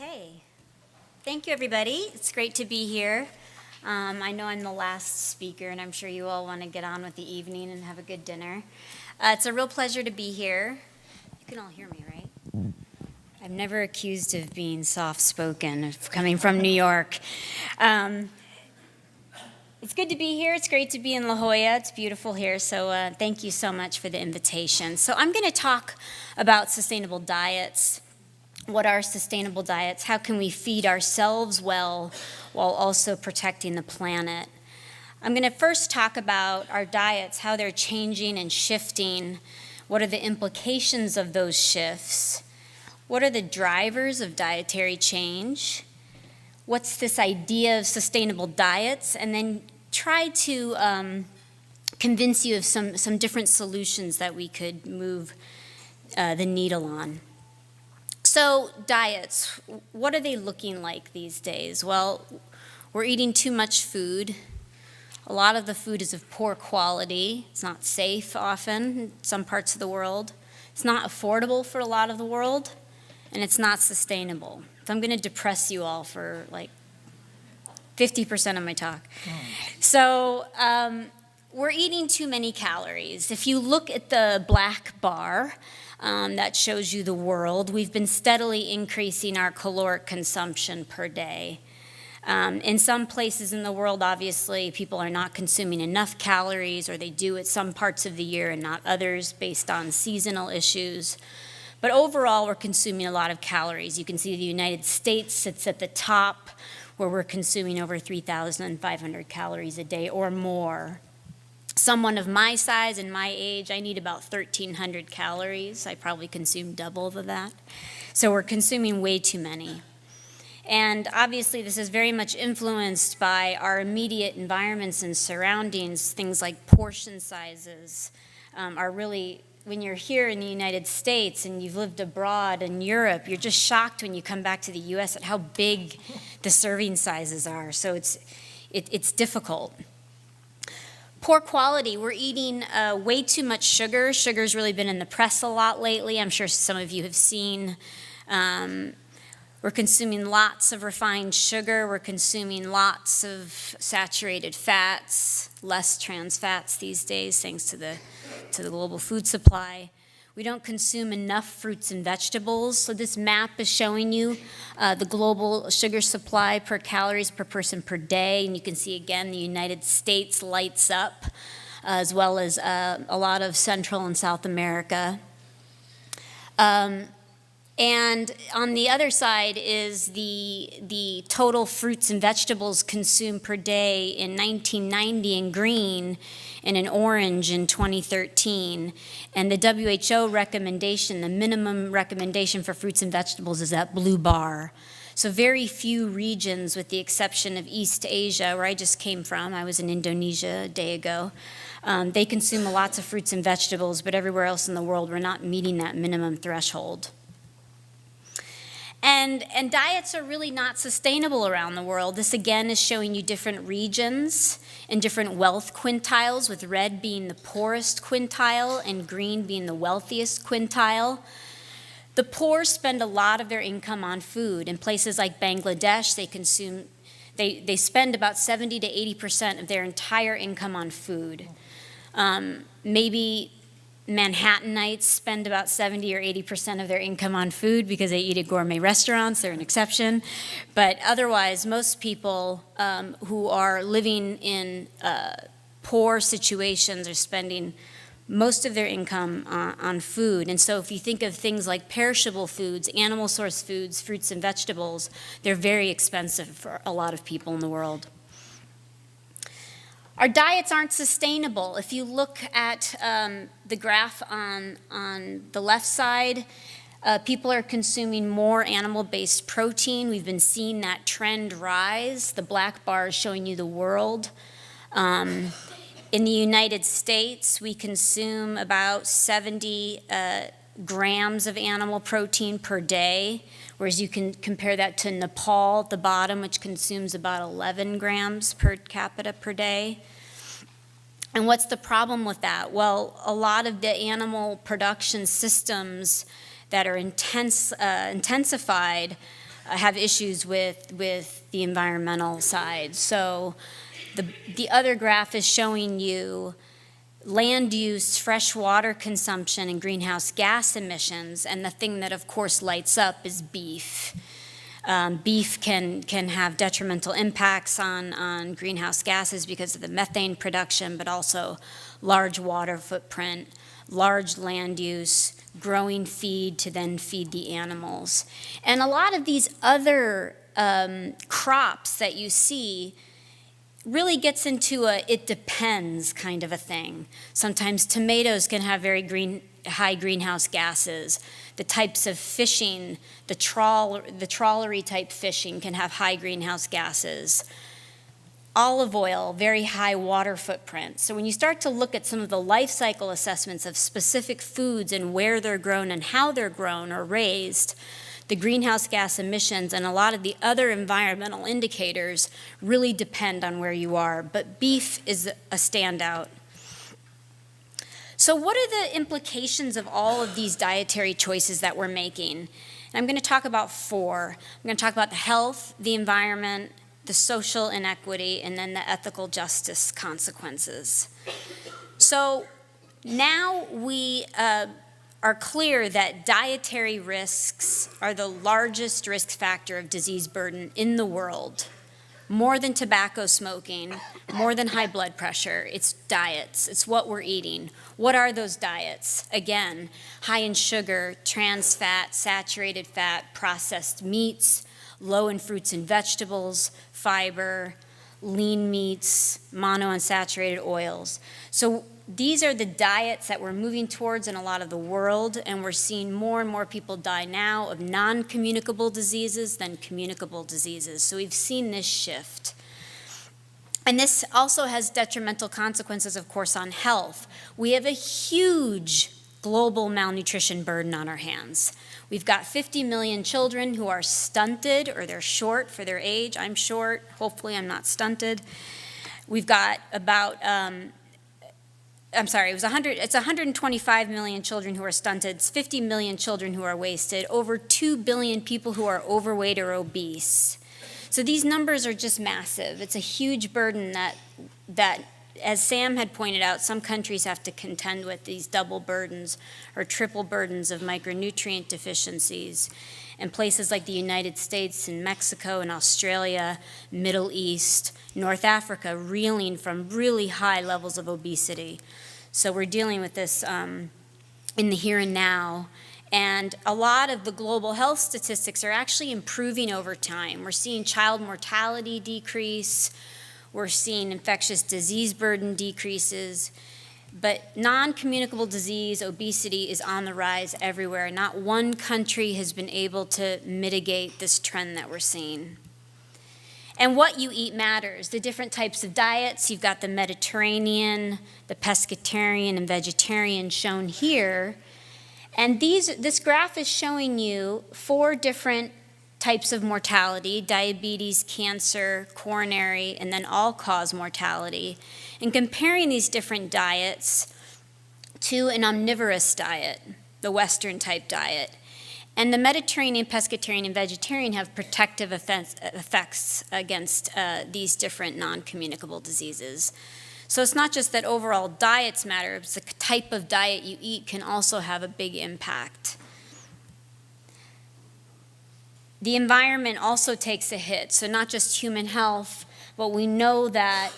Okay. Thank you, everybody. It's great to be here. I know I'm the last speaker, and I'm sure you all want to get on with the evening and have a good dinner. It's a real pleasure to be here. You can all hear me, right? I'm never accused of being soft-spoken, coming from New York. It's good to be here. It's great to be in La Jolla. It's beautiful here, so thank you so much for the invitation. So I'm going to talk about sustainable diets. What are sustainable diets? How can we feed ourselves well while also protecting the planet? I'm going to first talk about our diets, how they're changing and shifting. What are the implications of those shifts? What are the drivers of dietary change? What's this idea of sustainable diets? And then try to convince you of some different solutions that we could move the needle on. So diets, what are they looking like these days? Well, we're eating too much food. A lot of the food is of poor quality. It's not safe often in some parts of the world. It's not affordable for a lot of the world, and it's not sustainable. So I'm going to depress you all for like 50% of my talk. So we're eating too many calories. If you look at the black bar, that shows you the world. We've been steadily increasing our caloric consumption per day. In some places in the world, obviously, people are not consuming enough calories, or they do at some parts of the year and not others based on seasonal issues. But overall, we're consuming a lot of calories. You can see the United States sits at the top, where we're consuming over 3,500 calories a day or more. Someone of my size and my age, I need about 1,300 calories. I probably consume double of that. So we're consuming way too many. And obviously this is very much influenced by our immediate environments and surroundings. Things like portion sizes are really, when you're here in the United States and you've lived abroad in Europe, you're just shocked when you come back to the US at how big the serving sizes are. So it's difficult. Poor quality, we're eating way too much sugar. Sugar's really been in the press a lot lately. I'm sure some of you have seen. We're consuming lots of refined sugar. We're consuming lots of saturated fats, less trans fats these days, thanks to the global food supply. We don't consume enough fruits and vegetables. So this map is showing you the global sugar supply per calories per person per day. And you can see again the United States lights up, as well as a lot of Central and South America. And on the other side is the total fruits and vegetables consumed per day in 1990 in green and in orange in 2013. And the WHO recommendation, the minimum recommendation for fruits and vegetables is that blue bar. So very few regions, with the exception of East Asia, where I just came from, I was in Indonesia a day ago, they consume lots of fruits and vegetables, but everywhere else in the world we're not meeting that minimum threshold. And diets are really not sustainable around the world. This again is showing you different regions and different wealth quintiles, with red being the poorest quintile and green being the wealthiest quintile. The poor spend a lot of their income on food. In places like Bangladesh, they spend about 70 to 80% of their entire income on food. Maybe Manhattanites spend about 70 or 80% of their income on food because they eat at gourmet restaurants. They're an exception. But otherwise, most people who are living in poor situations are spending most of their income on food. And so if you think of things like perishable foods, animal source foods, fruits and vegetables, they're very expensive for a lot of people in the world. Our diets aren't sustainable. If you look at the graph on the left side, people are consuming more animal-based protein. We've been seeing that trend rise. The black bar is showing you the world. In the United States, we consume about 70 grams of animal protein per day, whereas you can compare that to Nepal at the bottom, which consumes about 11 grams per capita per day. And what's the problem with that? Well, a lot of the animal production systems that are intensified have issues with the environmental side. So the other graph is showing you land use, fresh water consumption, and greenhouse gas emissions, and the thing that of course lights up is beef. Beef can have detrimental impacts on greenhouse gases because of the methane production, but also large water footprint, large land use, growing feed to then feed the animals. And a lot of these other crops that you see really gets into a it depends kind of a thing. Sometimes tomatoes can have very high greenhouse gases. The types of fishing, the trawlery type fishing can have high greenhouse gases. Olive oil, very high water footprint. So when you start to look at some of the life cycle assessments of specific foods and where they're grown and how they're grown or raised, the greenhouse gas emissions and a lot of the other environmental indicators really depend on where you are. But beef is a standout. So what are the implications of all of these dietary choices that we're making? And I'm going to talk about 4. I'm going to talk about the health, the environment, the social inequity, and then the ethical justice consequences. So now we are clear that dietary risks are the largest risk factor of disease burden in the world. More than tobacco smoking, more than high blood pressure, it's diets, it's what we're eating. What are those diets? Again, high in sugar, trans fat, saturated fat, processed meats, low in fruits and vegetables, fiber, lean meats, monounsaturated oils. So these are the diets that we're moving towards in a lot of the world, and we're seeing more and more people die now of non-communicable diseases than communicable diseases. So we've seen this shift. And this also has detrimental consequences, of course, on health. We have a huge global malnutrition burden on our hands. We've got 50 million children who are stunted or they're short for their age. I'm short, hopefully I'm not stunted. We've got about, it's 125 million children who are stunted, it's 50 million children who are wasted, over 2 billion people who are overweight or obese. So these numbers are just massive. It's a huge burden that, as Sam had pointed out, some countries have to contend with these double burdens or triple burdens of micronutrient deficiencies. And places like the United States and Mexico and Australia, Middle East, North Africa, reeling from really high levels of obesity. So we're dealing with this in the here and now. And a lot of the global health statistics are actually improving over time. We're seeing child mortality decrease. We're seeing infectious disease burden decreases. But non-communicable disease, obesity, is on the rise everywhere. Not one country has been able to mitigate this trend that we're seeing. And what you eat matters. The different types of diets, you've got the Mediterranean, the pescatarian, and vegetarian shown here. And this graph is showing you 4 different types of mortality: diabetes, cancer, coronary, and then all-cause mortality, and comparing these different diets to an omnivorous diet, the Western type diet. And the Mediterranean, pescatarian, and vegetarian have protective effects against these different non-communicable diseases. So it's not just that overall diets matter, it's the type of diet you eat can also have a big impact. The environment also takes a hit, so not just human health, but we know that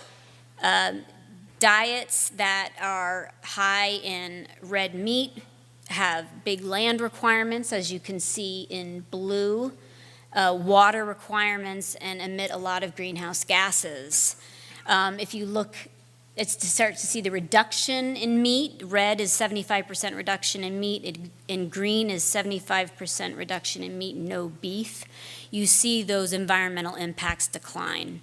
diets that are high in red meat have big land requirements, as you can see in blue, water requirements, and emit a lot of greenhouse gases. If you look, it's to start to see the reduction in meat. Red is 75% reduction in meat. In green is 75% reduction in meat, no beef. You see those environmental impacts decline.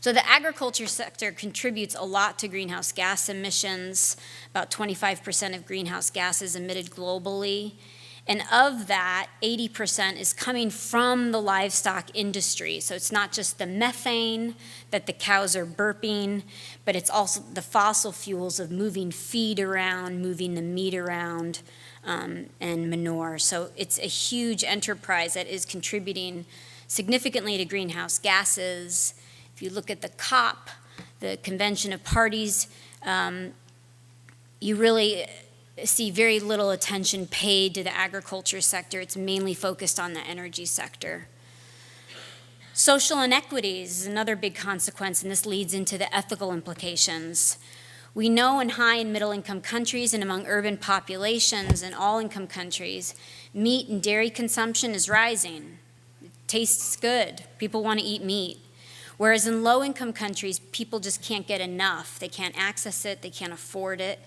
So the agriculture sector contributes a lot to greenhouse gas emissions, about 25% of greenhouse gases emitted globally. And of that, 80% is coming from the livestock industry. So it's not just the methane that the cows are burping, but it's also the fossil fuels of moving feed around, moving the meat around, and manure. So it's a huge enterprise that is contributing significantly to greenhouse gases. If you look at the COP, the Convention of Parties, you really see very little attention paid to the agriculture sector. It's mainly focused on the energy sector. Social inequities is another big consequence, and this leads into the ethical implications. We know in high and middle income countries and among urban populations and all income countries, meat and dairy consumption is rising. It tastes good. People want to eat meat. Whereas in low income countries, people just can't get enough. They can't access it, they can't afford it.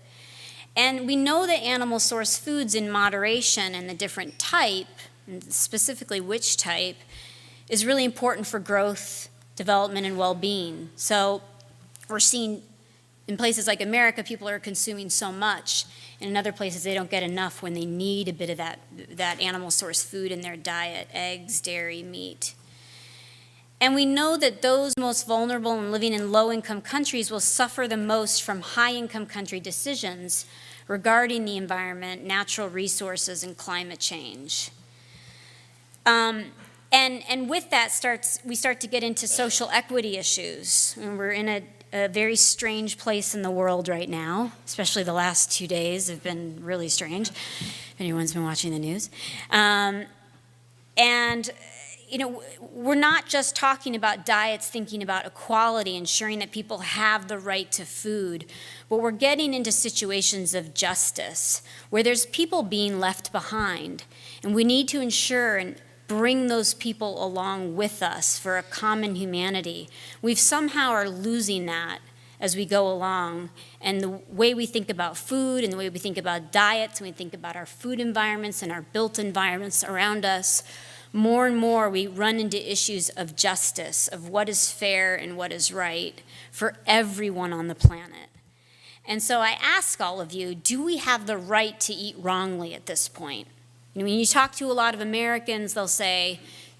And we know that animal source foods in moderation and the different type, and specifically which type, is really important for growth, development, and well-being. So we're seeing in places like America, people are consuming so much. And in other places, they don't get enough when they need a bit of that animal source food in their diet, eggs, dairy, meat. And we know that those most vulnerable and living in low-income countries will suffer the most from high-income country decisions regarding the environment, natural resources, and climate change. And with that we start to get into social equity issues. And we're in a very strange place in the world right now, especially the last 2 days have been really strange, if anyone's been watching the news. We're not just talking about diets, thinking about equality, ensuring that people have the right to food, but we're getting into situations of justice where there's people being left behind, and we need to ensure and bring those people along with us for a common humanity. We somehow are losing that as we go along, and the way we think about food and the way we think about diets, and we think about our food environments and our built environments around us, more and more we run into issues of justice, of what is fair and what is right for everyone on the planet. And so I ask all of you, do we have the right to eat wrongly at this point? When you talk to a lot of Americans, they'll say,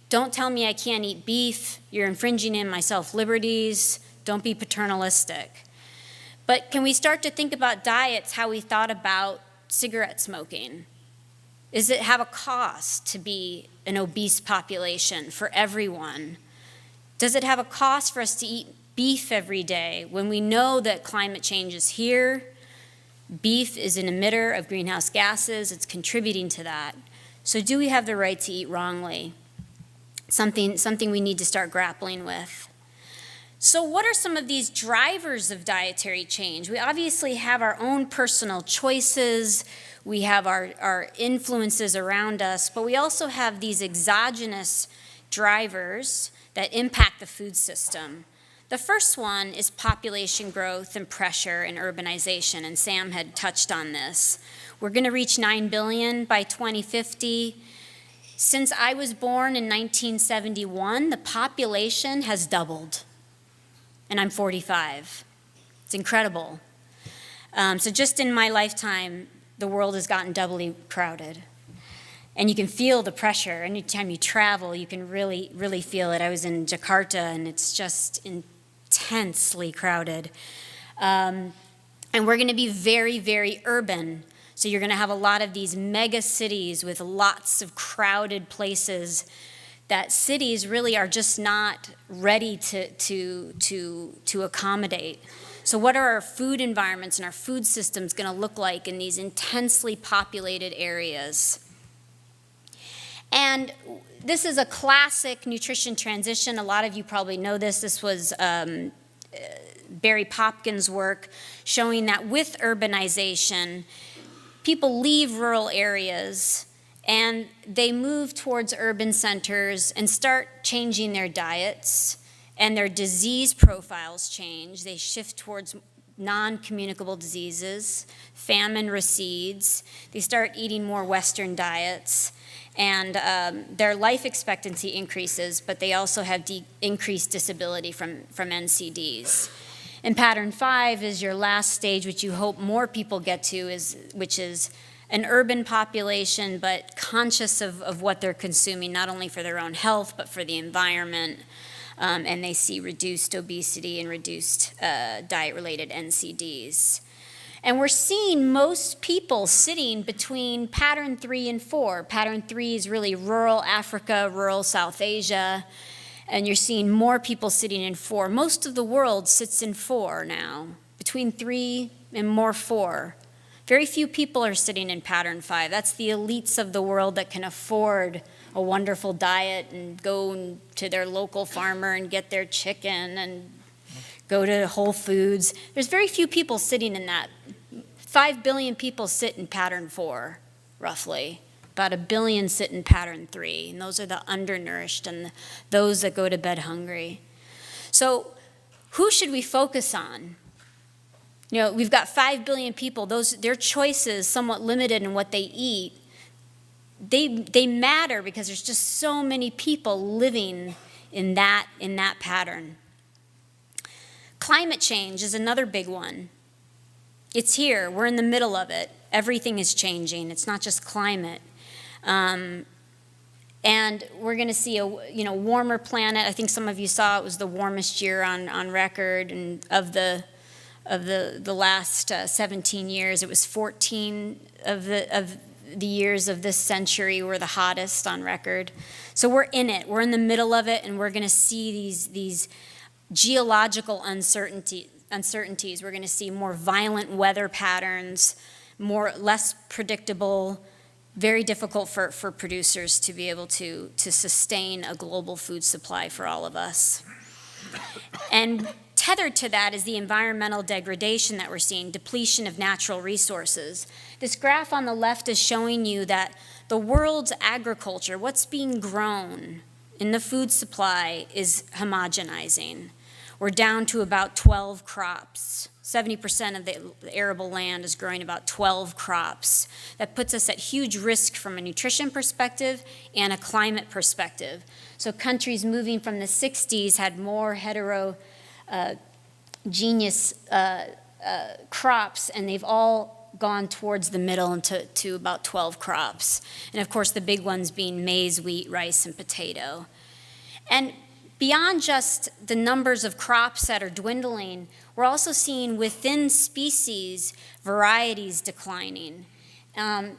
don't tell me I can't eat beef, you're infringing on my self-liberties, don't be paternalistic. But can we start to think about diets how we thought about cigarette smoking? Does it have a cost to be an obese population for everyone? Does it have a cost for us to eat beef every day when we know that climate change is here? Beef is an emitter of greenhouse gases. It's contributing to that. So do we have the right to eat wrongly? Something we need to start grappling with. So what are some of these drivers of dietary change? We obviously have our own personal choices. We have our influences around us, but we also have these exogenous drivers that impact the food system. The first one is population growth and pressure and urbanization, and Sam had touched on this. We're going to reach 9 billion by 2050. Since I was born in 1971, the population has doubled, and I'm 45. It's incredible. So just in my lifetime, the world has gotten doubly crowded. And you can feel the pressure. Anytime you travel, you can really, really feel it. I was in Jakarta, and it's just intensely crowded. And we're going to be very, very urban. So you're going to have a lot of these mega cities with lots of crowded places that cities really are just not ready to accommodate. So what are our food environments and our food systems going to look like in these intensely populated areas? And this is a classic nutrition transition. A lot of you probably know this. This was Barry Hopkins' work showing that with urbanization, people leave rural areas and they move towards urban centers and start changing their diets, and their disease profiles change. They shift towards non-communicable diseases, famine recedes, they start eating more Western diets, and their life expectancy increases, but they also have increased disability from NCDs. And pattern 5 is your last stage, which you hope more people get to, which is an urban population, but conscious of what they're consuming, not only for their own health, but for the environment. And they see reduced obesity and reduced diet-related NCDs. And we're seeing most people sitting between pattern 3 and 4. Pattern 3 is really rural Africa, rural South Asia, and you're seeing more people sitting in 4. Most of the world sits in 4 now, between 3 and more 4. Very few people are sitting in pattern 5. That's the elites of the world that can afford a wonderful diet and go to their local farmer and get their chicken and go to Whole Foods. There's very few people sitting in that. 5 billion people sit in pattern 4, roughly. About 1 billion sit in pattern 3, and those are the undernourished and those that go to bed hungry. So who should we focus on? You know, we've got 5 billion people. Their choices, somewhat limited in what they eat, they matter because there's just so many people living in that pattern. Climate change is another big one. It's here. We're in the middle of it. Everything is changing. It's not just climate. And we're going to see a warmer planet. I think some of you saw it was the warmest year on record, and of the last 17 years, it was 14 of the years of this century were the hottest on record. So we're in it. We're in the middle of it, and we're going to see these geological uncertainties. We're going to see more violent weather patterns, less predictable, very difficult for producers to be able to sustain a global food supply for all of us. And tethered to that is the environmental degradation that we're seeing, depletion of natural resources. This graph on the left is showing you that the world's agriculture, what's being grown in the food supply, is homogenizing. We're down to about 12 crops. 70% of the arable land is growing about 12 crops. That puts us at huge risk from a nutrition perspective and a climate perspective. So countries moving from the 60s had more heterogeneous crops, and they've all gone towards the middle and to about 12 crops. And of course, the big ones being maize, wheat, rice, and potato. And beyond just the numbers of crops that are dwindling, we're also seeing within species varieties declining. The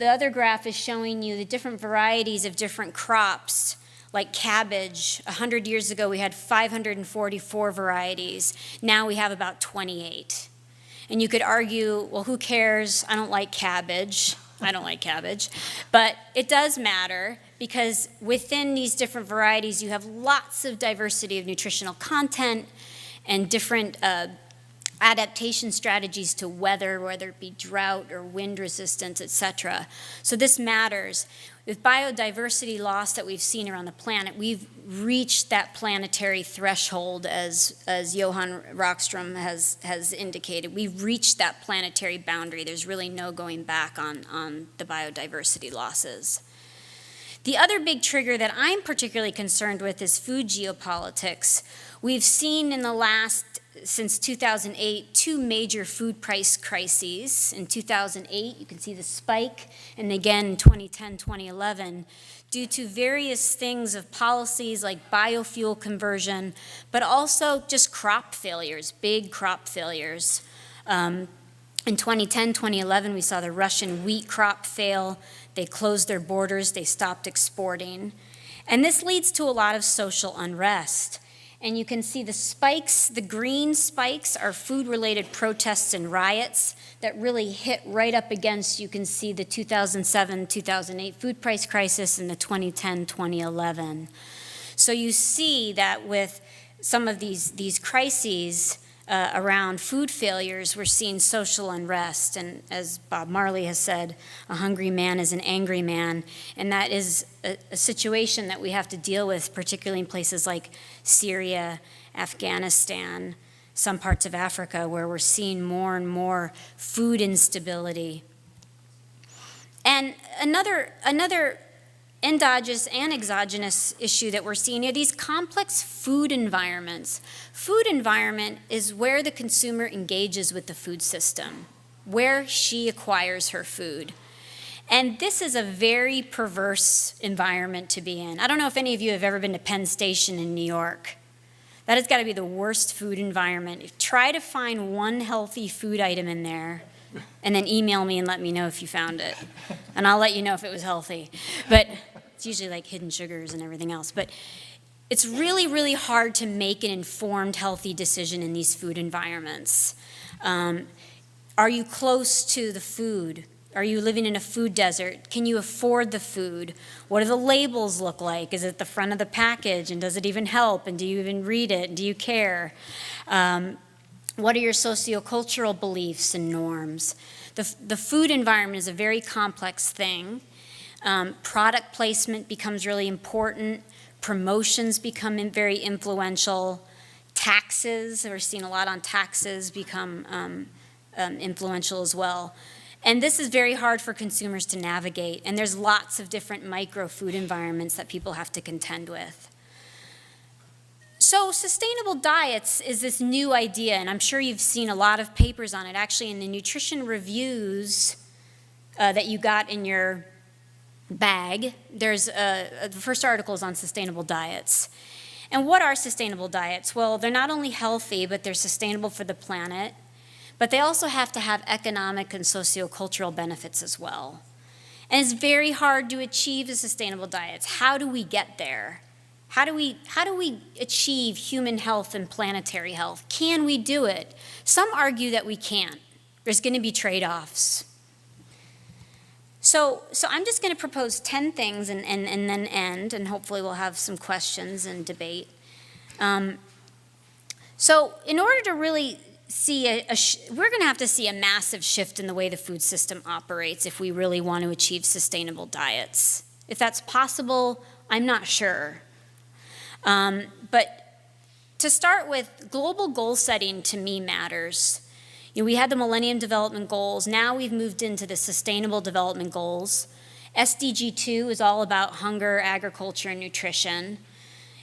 other graph is showing you the different varieties of different crops, like cabbage. 100 years ago, we had 544 varieties. Now we have about 28. And you could argue, well, who cares? I don't like cabbage. I don't like cabbage. But it does matter, because within these different varieties, you have lots of diversity of nutritional content and different adaptation strategies to weather, whether it be drought or wind resistance, et cetera. So this matters. With biodiversity loss that we've seen around the planet, we've reached that planetary threshold, as Johan Rockström has indicated. We've reached that planetary boundary. There's really no going back on the biodiversity losses. The other big trigger that I'm particularly concerned with is food geopolitics. We've seen since 2008, 2 major food price crises. In 2008, you can see the spike, and again in 2010, 2011, due to various things of policies like biofuel conversion, but also just crop failures, big crop failures. In 2010, 2011, we saw the Russian wheat crop fail. They closed their borders, they stopped exporting. And this leads to a lot of social unrest. And you can see the spikes, the green spikes are food-related protests and riots that really hit right up against, you can see the 2007-2008 food price crisis and the 2010-2011. So you see that with some of these crises around food failures, we're seeing social unrest. And as Bob Marley has said, a hungry man is an angry man. And that is a situation that we have to deal with, particularly in places like Syria, Afghanistan, some parts of Africa, where we're seeing more and more food instability. And another endogenous and exogenous issue that we're seeing are these complex food environments. Food environment is where the consumer engages with the food system, where she acquires her food. And this is a very perverse environment to be in. I don't know if any of you have ever been to Penn Station in New York. That has got to be the worst food environment. Try to find one healthy food item in there and then email me and let me know if you found it. And I'll let you know if it was healthy. But it's usually like hidden sugars and everything else. But it's really, really hard to make an informed, healthy decision in these food environments. Are you close to the food? Are you living in a food desert? Can you afford the food? What do the labels look like? Is it the front of the package? And does it even help? And do you even read it? And do you care? What are your sociocultural beliefs and norms? The food environment is a very complex thing. Product placement becomes really important. Promotions become very influential. Taxes, we're seeing a lot on taxes, become influential as well. And this is very hard for consumers to navigate, and there's lots of different micro food environments that people have to contend with. So sustainable diets is this new idea, and I'm sure you've seen a lot of papers on it. Actually, in the nutrition reviews that you got in your bag, there's the first article is on sustainable diets. And what are sustainable diets? Well, they're not only healthy, but they're sustainable for the planet. But they also have to have economic and sociocultural benefits as well. And it's very hard to achieve the sustainable diets. How do we get there? How do we achieve human health and planetary health? Can we do it? Some argue that we can't. There's going to be trade-offs. So I'm just going to propose 10 things and then end, and hopefully we'll have some questions and debate. So in order to really see we're going to have to see a massive shift in the way the food system operates if we really want to achieve sustainable diets. If that's possible, I'm not sure. But to start with, global goal setting to me matters. You know, we had the Millennium Development Goals. Now we've moved into the Sustainable Development Goals. SDG 2 is all about hunger, agriculture, and nutrition.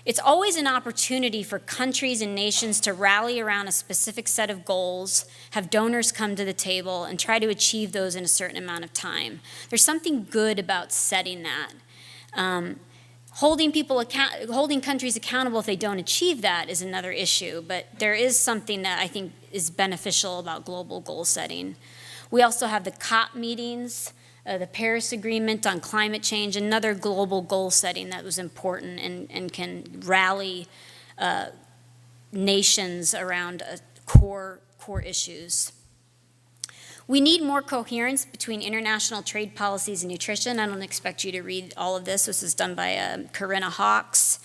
It's always an opportunity for countries and nations to rally around a specific set of goals, have donors come to the table, and try to achieve those in a certain amount of time. There's something good about setting that. Holding countries accountable if they don't achieve that is another issue, but there is something that I think is beneficial about global goal setting. We also have the COP meetings, the Paris Agreement on climate change, another global goal setting that was important and can rally nations around core issues. We need more coherence between international trade policies and nutrition. I don't expect you to read all of this. This is done by Corinna Hawkes,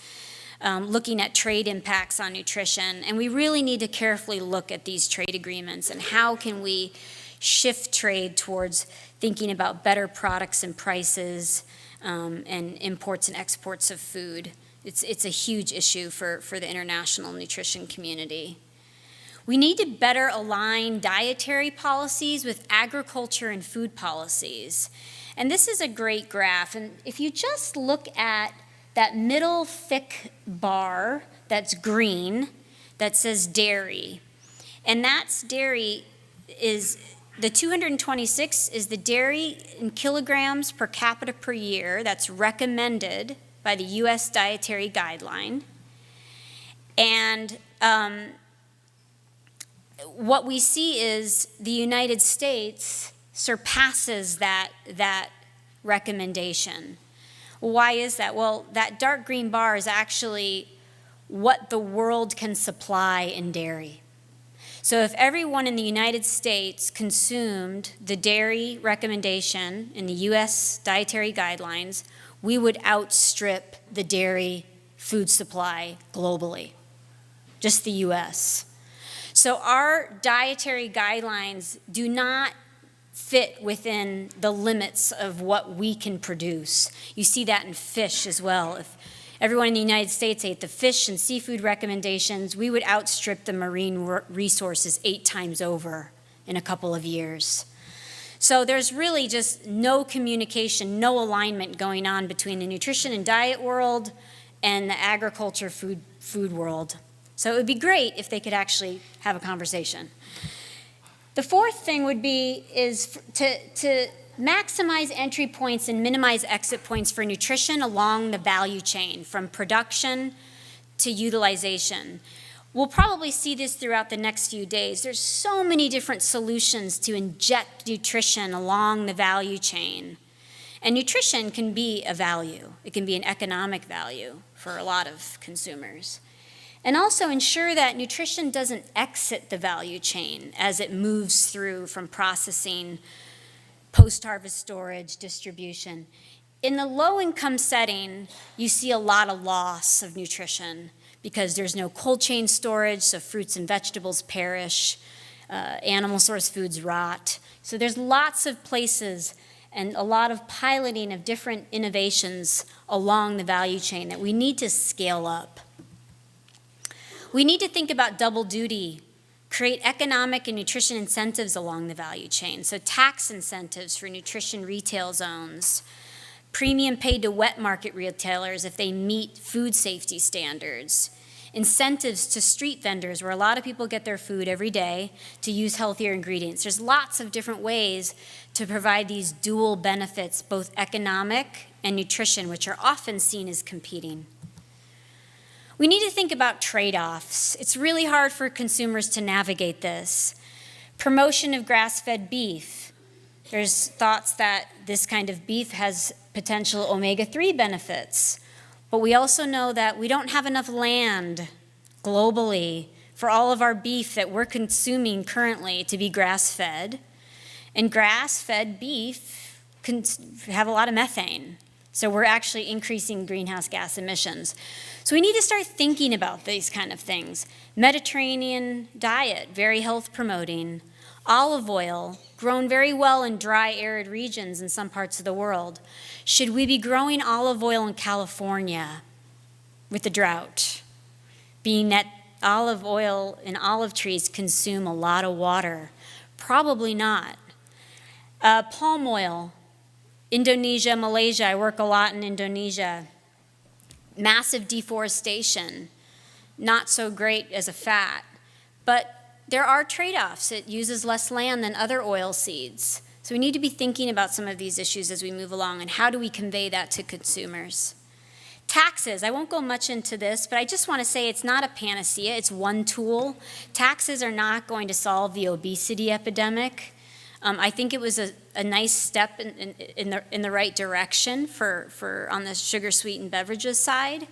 looking at trade impacts on nutrition. And we really need to carefully look at these trade agreements and how can we shift trade towards thinking about better products and prices and imports and exports of food. It's a huge issue for the international nutrition community. We need to better align dietary policies with agriculture and food policies. And this is a great graph. And if you just look at that middle thick bar that's green that says dairy, and that's dairy is the 226 is the dairy in kilograms per capita per year that's recommended by the U.S. Dietary Guideline. And what we see is the United States surpasses that recommendation. Why is that? Well, that dark green bar is actually what the world can supply in dairy. So if everyone in the United States consumed the dairy recommendation in the U.S. Dietary Guidelines, we would outstrip the dairy food supply globally, just the U.S. So our dietary guidelines do not fit within the limits of what we can produce. You see that in fish as well. If everyone in the United States ate the fish and seafood recommendations, we would outstrip the marine resources 8 times over in a couple of years. So there's really just no communication, no alignment going on between the nutrition and diet world and the agriculture food world. So it would be great if they could actually have a conversation. The fourth thing would be is to maximize entry points and minimize exit points for nutrition along the value chain from production to utilization. We'll probably see this throughout the next few days. There's so many different solutions to inject nutrition along the value chain. And nutrition can be a value. It can be an economic value for a lot of consumers. And also ensure that nutrition doesn't exit the value chain as it moves through from processing, post-harvest storage, distribution. In the low-income setting, you see a lot of loss of nutrition because there's no cold chain storage, so fruits and vegetables perish, animal source foods rot. So there's lots of places and a lot of piloting of different innovations along the value chain that we need to scale up. We need to think about double duty, create economic and nutrition incentives along the value chain. So tax incentives for nutrition retail zones, premium paid to wet market retailers if they meet food safety standards, incentives to street vendors where a lot of people get their food every day to use healthier ingredients. There's lots of different ways to provide these dual benefits, both economic and nutrition, which are often seen as competing. We need to think about trade-offs. It's really hard for consumers to navigate this. Promotion of grass-fed beef. There's thoughts that this kind of beef has potential omega-3 benefits, but we also know that we don't have enough land globally for all of our beef that we're consuming currently to be grass-fed, and grass-fed beef can have a lot of methane. So we're actually increasing greenhouse gas emissions. So we need to start thinking about these kind of things. Mediterranean diet, very health promoting. Olive oil, grown very well in dry, arid regions in some parts of the world. Should we be growing olive oil in California with the drought? Being that olive oil and olive trees consume a lot of water. Probably not. Palm oil. Indonesia, Malaysia, I work a lot in Indonesia. Massive deforestation, not so great as a fat, but there are trade-offs. It uses less land than other oil seeds. So we need to be thinking about some of these issues as we move along and how do we convey that to consumers. Taxes, I won't go much into this, but I just want to say it's not a panacea, it's one tool. Taxes are not going to solve the obesity epidemic. I think it was a nice step in the right direction for on the sugar-sweetened beverages side.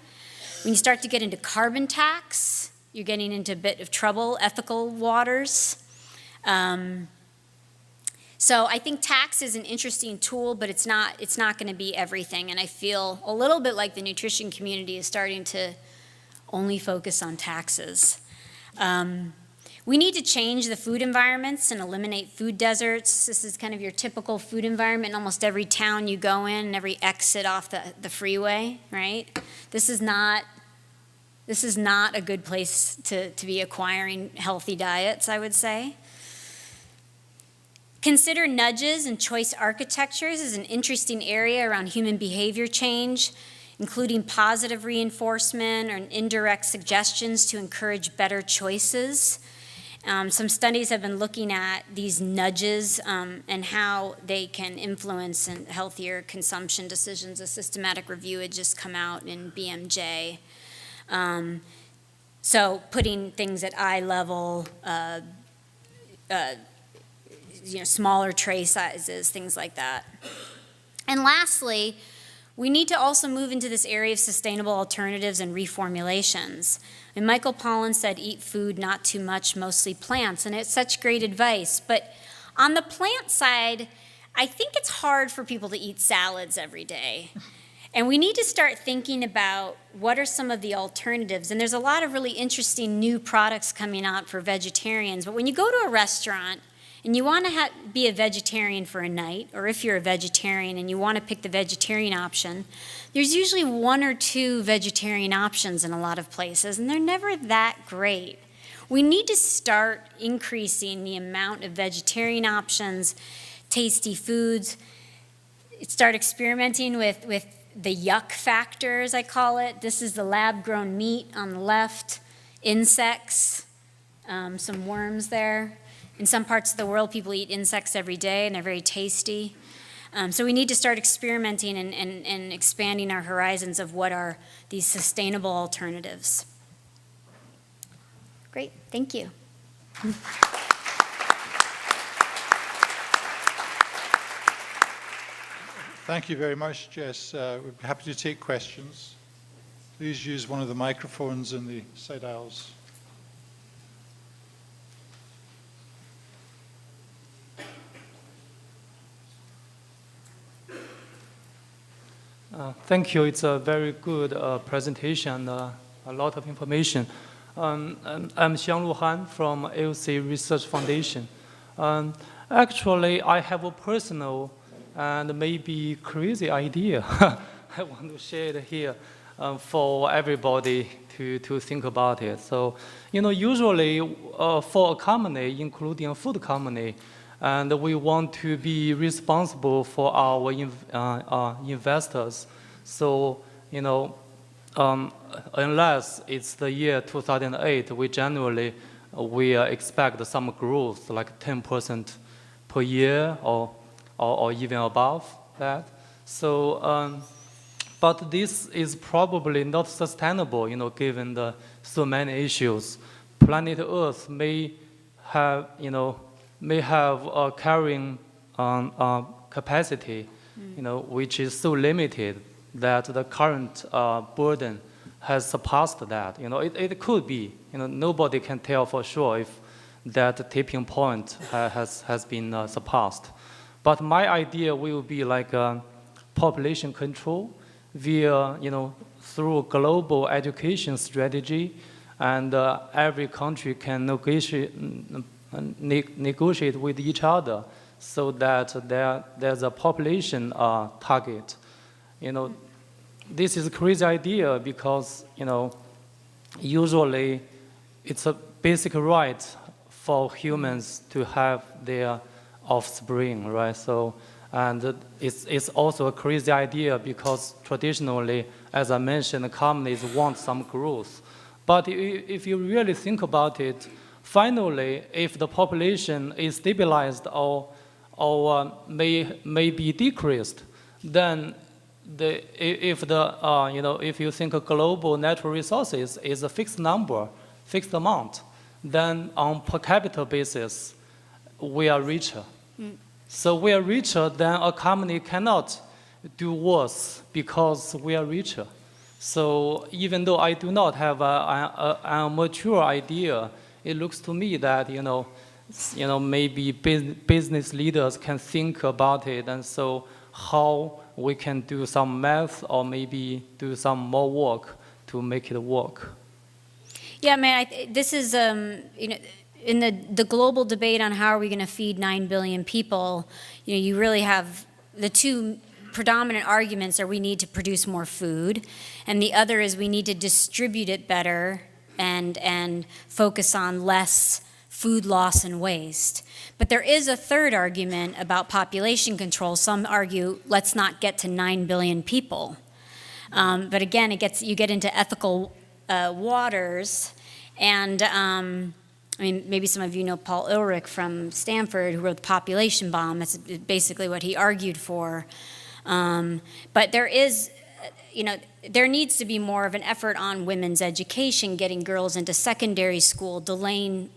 When you start to get into carbon tax, you're getting into a bit of trouble, ethical waters. So I think tax is an interesting tool, but it's not going to be everything. And I feel a little bit like the nutrition community is starting to only focus on taxes. We need to change the food environments and eliminate food deserts. This is kind of your typical food environment in almost every town you go in and every exit off the freeway, right? This is not a good place to be acquiring healthy diets, I would say. Consider nudges and choice architectures is an interesting area around human behavior change, including positive reinforcement or indirect suggestions to encourage better choices. Some studies have been looking at these nudges and how they can influence healthier consumption decisions. A systematic review had just come out in BMJ. So putting things at eye level, smaller tray sizes, things like that. And lastly, we need to also move into this area of sustainable alternatives and reformulations. And Michael Pollan said, eat food, not too much, mostly plants, and it's such great advice. But on the plant side, I think it's hard for people to eat salads every day. And we need to start thinking about what are some of the alternatives. And there's a lot of really interesting new products coming out for vegetarians. But when you go to a restaurant and you want to be a vegetarian for a night, or if you're a vegetarian and you want to pick the vegetarian option, there's usually one or two vegetarian options in a lot of places, and they're never that great. We need to start increasing the amount of vegetarian options, tasty foods, start experimenting with the yuck factor, as I call it. This is the lab-grown meat on the left, insects, some worms there. In some parts of the world, people eat insects every day, and they're very tasty. So we need to start experimenting and expanding our horizons of what are these sustainable alternatives. great. Thank you. Thank you very much, Jess. We're happy to take questions. Please use one of the microphones in the side aisles. Thank you. It's a very good presentation, a lot of information. I'm Xianglu Han from ILSI Research Foundation. Actually, I have a personal and maybe crazy idea. I want to share it here for everybody to think about it. So, usually for a company, including a food company, and we want to be responsible for our investors. So, unless it's the year 2008, we generally expect some growth, like 10% per year or even above that. So, but this is probably not sustainable, given the so many issues. Planet Earth may have a carrying capacity, which is so limited that the current burden has surpassed that. It could be. Nobody can tell for sure if that tipping point has been surpassed. But my idea will be like population control via, through a global education strategy, and every country can negotiate with each other so that there's a population target. This is a crazy idea because, usually it's a basic right for humans to have their offspring, right? So, and it's also a crazy idea because traditionally, as I mentioned, companies want some growth. But if you really think about it, finally, if the population is stabilized or may be decreased, then if you think of global natural resources is a fixed number, fixed amount, then on per capita basis, we are richer. So we are richer, then a company cannot do worse because we are richer. So even though I do not have a mature idea, it looks to me that maybe business leaders can think about it, and so how we can do some math or maybe do some more work to make it work. Yeah, this is in the global debate on how are we going to feed 9 billion people. You really have the two predominant arguments are we need to produce more food, and the other is we need to distribute it better and focus on less food loss and waste. But there is a third argument about population control. Some argue let's not get to 9 billion people. But again, you get into ethical waters, and maybe some of you know Paul Ehrlich from Stanford, who wrote The Population Bomb. That's basically what he argued for. But there is, there needs to be more of an effort on women's education, getting girls into secondary school, delaying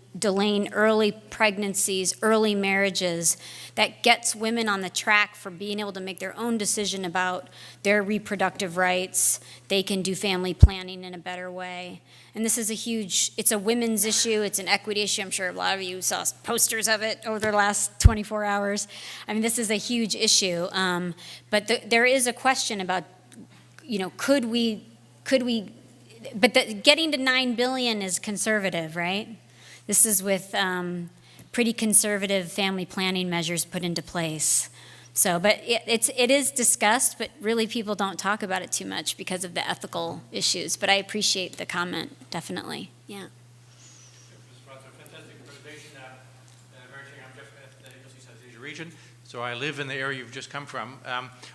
early pregnancies, early marriages, that gets women on the track for being able to make their own decision about their reproductive rights. They can do family planning in a better way. And this is it's a women's issue, it's an equity issue. I'm sure a lot of you saw posters of it over the last 24 hours. This is a huge issue. But there is a question about, could we, but getting to 9 billion is conservative, right? This is with pretty conservative family planning measures put into place. So, but it is discussed, but really people don't talk about it too much because of the ethical issues. But I appreciate the comment, definitely. Yeah. Fantastic presentation. I'm Jeff at the ILSI South Asia region. So I live in the area you've just come from.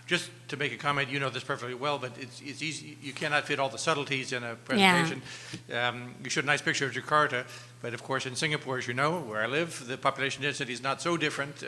Just to make a comment, you know this perfectly well, but it's easy. You cannot fit all the subtleties in a presentation. Yeah. You showed a nice picture of Jakarta, but of course in Singapore, as you know, where I live, the population density is not so different.